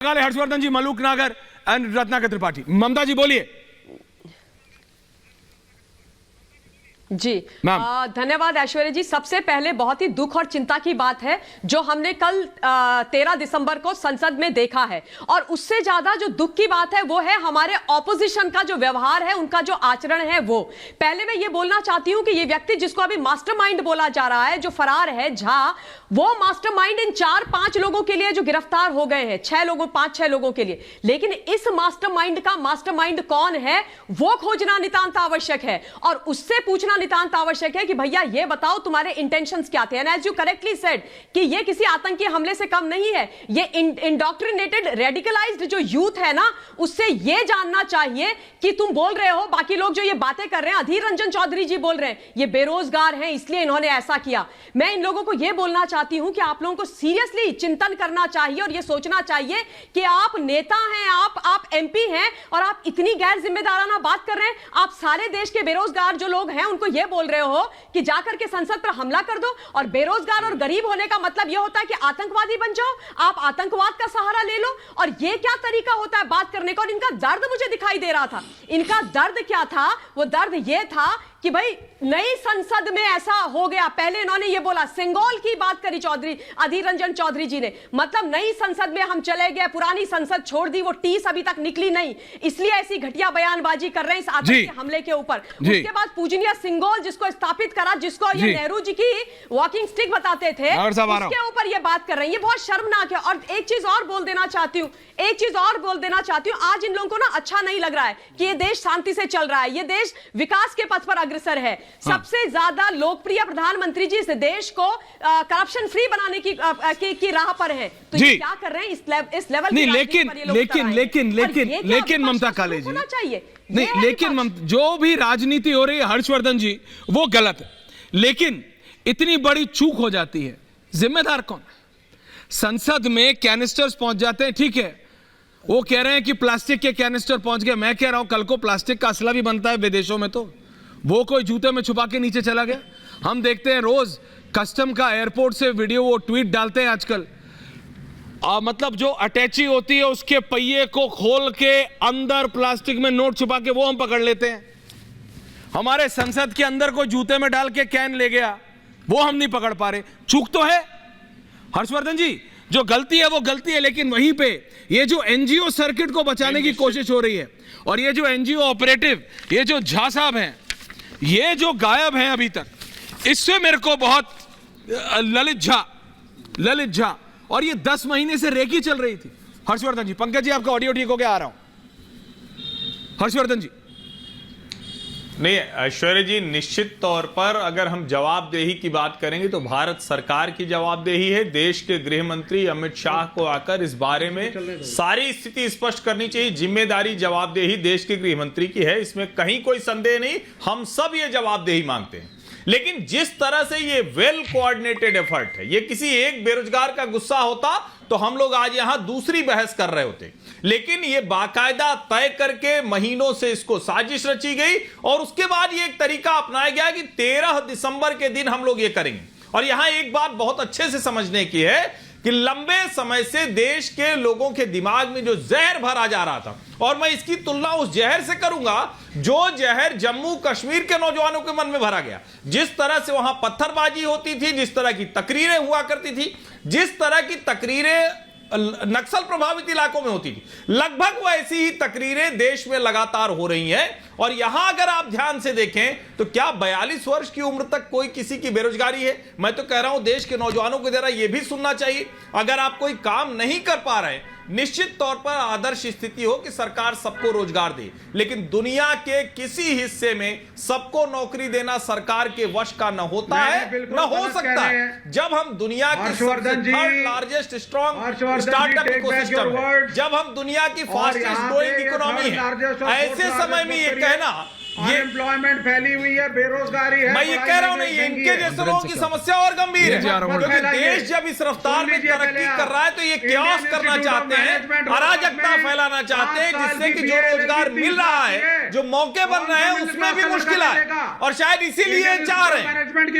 हर्षवर्धन जी, मलूक नागर एंड रत्नाकर त्रिपाठी। ममता जी बोलिए। जी धन्यवाद ऐश्वर्या जी। सबसे पहले बहुत ही दुख और चिंता की बात है जो हमने कल 13 दिसंबर को संसद में देखा है, और उससे ज्यादा जो दुख की बात है वो है हमारे ऑपोजिशन का जो व्यवहार है, उनका जो आचरण है। वो पहले मैं ये बोलना चाहती हूं कि ये व्यक्ति जिसको अभी मास्टरमाइंड बोला जा रहा है, जो फरार है झा, वो मास्टरमाइंड इन 4-5 लोगों के लिए जो गिरफ्तार हो गए हैं, 5-6 लोगों के लिए। लेकिन इस मास्टरमाइंड का मास्टरमाइंड कौन है वो खोजना नितांत आवश्यक है, और उससे पूछना नितांत आवश्यक है कि भैया ये बताओ तुम्हारे इंटेंशंस क्या थे। And as you correctly said कि ये किसी आतंकी हमले से कम नहीं है। ये इंडोक्ट्रिनेटेड रेडिकलाइज्ड जो यूथ है ना, उससे ये जानना चाहिए कि तुम बोल रहे हो, बाकी लोग जो ये बातें कर रहे हैं, अधीर रंजन चौधरी जी बोल रहे हैं ये बेरोजगार हैं इसलिए इन्होंने ऐसा किया। मैं इन लोगों को ये बोलना चाहती हूं कि आप लोगों को सीरियसली चिंतन करना चाहिए और ये सोचना चाहिए कि आप नेता हैं, आप एमपी हैं, और आप इतनी गैर जिम्मेदाराना बात कर रहे हैं। आप सारे देश के बेरोजगार जो लोग हैं उनको ये बोल रहे हो कि जाकर के संसद पर हमला कर दो, और बेरोजगार और गरीब होने का मतलब यह होता है कि आतंकवादी बन जाओ, आप आतंकवाद का सहारा ले लो। और यह क्या तरीका होता है बात करने का। और इनका दर्द मुझे दिखाई दे रहा था। इनका दर्द क्या था? वो दर्द यह था कि भाई नई संसद में ऐसा हो गया। पहले इन्होंने ये बोला, सिंगोल की बात करी अधीर रंजन चौधरी जी ने, मतलब नई संसद में हम चले गए, पुरानी संसद छोड़ दी, वो टीस अभी तक निकली नहीं, इसलिए ऐसी घटिया बयानबाजी कर रहे हैं इस आतंकी हमले के ऊपर। उसके बाद पूजनीय सिंगोल जिसको स्थापित करा, जिसको ये नेहरू जी की वॉकिंग स्टिक बताते थे, उसके ऊपर ये बात कर रहे हैं। ये बहुत शर्मनाक है। और एक चीज और बोल देना चाहती हूँ, आज इन लोगों को ना अच्छा नहीं लग रहा है कि ये देश शांति से चल रहा है, ये देश विकास के पथ पर अग्रसर है। सबसे ज्यादा लोकप्रिय प्रधानमंत्री जी इस देश को करप्शन फ्री बनाने की राह पर है। तो ये क्या कर रहे हैं इस लेवल नहीं, लेकिन ममता काले जी चाहिए नहीं, लेकिन जो भी राजनीति हो रही है हर्षवर्धन जी, वो गलत है। लेकिन इतनी बड़ी चूक हो जाती है, जिम्मेदार कौन? संसद में कैनिस्टर्स पहुंच जाते हैं, ठीक है, वो कह रहे हैं कि प्लास्टिक के कैनिस्टर पहुंच गए। मैं कह रहा हूं कल को प्लास्टिक का असला भी बनता है विदेशों में, तो वो कोई जूते में छुपा के नीचे चला गया। हम देखते हैं रोज कस्टम का एयरपोर्ट से वीडियो, वो ट्वीट डालते हैं आजकल, मतलब जो अटैची होती है उसके पहिए को खोल के अंदर प्लास्टिक में नोट छुपा के वो हम पकड़ लेते हैं। हमारे संसद के अंदर कोई जूते में डाल के कैन ले गया, वो हम नहीं पकड़ पा रहे। चूक तो है हर्षवर्धन जी, जो गलती है वो गलती है, लेकिन वहीं पे ये जो एनजीओ सर्किट को बचाने की कोशिश हो रही है, और ये जो एनजीओ ऑपरेटिव, ये जो झा साहब हैं, ये जो गायब हैं अभी तक, इससे मेरे को बहुत ललित झा, और ये 10 महीने से रेकी चल रही थी। हर्षवर्धन जी, पंकज जी आपका ऑडियो ठीक हो गया, आ रहा हूं। हर्षवर्धन जी। नहीं ऐश्वर्या जी, निश्चित तौर पर अगर हम जवाबदेही की बात करेंगे तो भारत सरकार की जवाबदेही है। देश के गृह मंत्री अमित शाह को आकर इस बारे में सारी स्थिति स्पष्ट करनी चाहिए। जिम्मेदारी, जवाबदेही देश के गृह मंत्री की है, इसमें कहीं कोई संदेह नहीं। हम सब ये जवाबदेही मांगते हैं। लेकिन जिस तरह से ये वेल कोऑर्डिनेटेड एफर्ट है, ये किसी एक बेरोजगार का गुस्सा होता तो हम लोग आज यहां दूसरी बहस कर रहे होते। लेकिन ये बाकायदा तय करके महीनों से इसको साजिश रची गई, और उसके बाद ये एक तरीका अपनाया गया कि 13 दिसंबर के दिन हम लोग ये करेंगे। और यहां एक बात बहुत अच्छे से समझने की है कि लंबे समय से देश के लोगों के दिमाग में जो जहर भरा जा रहा था, और मैं इसकी तुलना उस जहर से करूंगा जो जहर जम्मू कश्मीर के नौजवानों के मन में भरा गया। जिस तरह से वहां पत्थरबाजी होती थी, जिस तरह की तकरीरें हुआ करती थी, जिस तरह की तकरीरें नक्सल प्रभावित इलाकों में होती थी, लगभग वैसी ही तकरीरें देश में लगातार हो रही हैं। और यहां अगर आप ध्यान से देखें तो क्या 42 वर्ष की उम्र तक कोई किसी की बेरोजगारी है? मैं तो कह रहा हूं देश के नौजवानों को जरा यह भी सुनना चाहिए। अगर आप कोई काम नहीं कर पा रहे, निश्चित तौर पर आदर्श स्थिति हो कि सरकार सबको रोजगार दे, लेकिन दुनिया के किसी हिस्से में सबको नौकरी देना सरकार के वश का न होता है, न हो सकता है। जब हम दुनिया की third largest strong startup ecosystem है, जब हम दुनिया की फास्टेस्ट ग्रोइंग इकोनॉमी है, ऐसे समय में ये कहना, ये एम्प्लॉयमेंट फैली हुई है, बेरोजगारी है, मैं ये कह रहा हूं नहीं, इनके जैसे लोगों की समस्या और गंभीर है। क्योंकि देश जब इस रफ्तार में तरक्की कर रहा है तो ये क्यास करना चाहते हैं, अराजकता फैलाना चाहते हैं, जिससे कि जो रोजगार मिल रहा है, जो मौके बन रहे हैं, उसमें भी मुश्किल है, और शायद इसीलिए चाह रहे हैं।